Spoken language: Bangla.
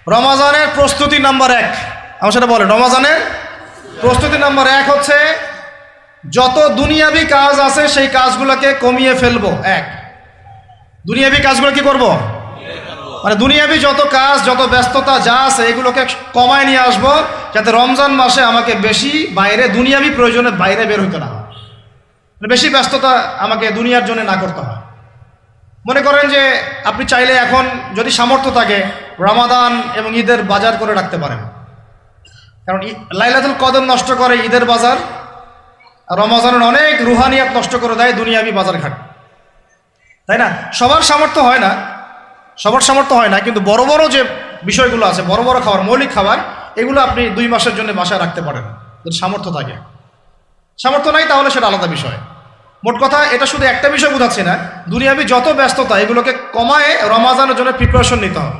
রমাজানের প্রস্তুতি নাম্বার 1, আমার সেটা বলেন। রমাজানের প্রস্তুতি নাম্বার 1 হচ্ছে যত দুনিয়াবি কাজ আছে সেই কাজগুলোকে কমিয়ে ফেলবো। দুনিয়াবি কাজগুলো কি করব? মানে দুনিয়াবি যত কাজ, যত ব্যস্ততা যা আছে এগুলোকে কমায় নিয়ে আসবো, যাতে রমজান মাসে আমাকে বেশি বাইরে দুনিয়াবি প্রয়োজনে বাইরে বের হইতে না হয়, বেশি ব্যস্ততা আমাকে দুনিয়ার জন্য না করতে হয়। মনে করেন যে আপনি চাইলে এখন যদি সামর্থ্য থাকে রমাদান এবং ঈদের বাজার করে রাখতে পারেন, কারণ লাইলাতুল কদর নষ্ট করে ঈদের বাজার, আর রমজানের অনেক রুহানিয়াত নষ্ট করে দেয় দুনিয়াবি বাজার ঘাট, তাই না? সবার সামর্থ্য হয় না, কিন্তু বড় বড় যে বিষয়গুলো আছে, বড় বড় খাবার, মৌলিক খাবার, এগুলো আপনি 2 মাসের জন্য বাসায় রাখতে পারেন যদি সামর্থ্য থাকে। সামর্থ্য নাই তাহলে সেটা আলাদা বিষয়। মোট কথা এটা শুধু একটা বিষয় বোঝাচ্ছি না, দুনিয়াবি যত ব্যস্ততা এগুলোকে কমায় রমাজানের জন্য প্রিপারেশন নিতে হবে।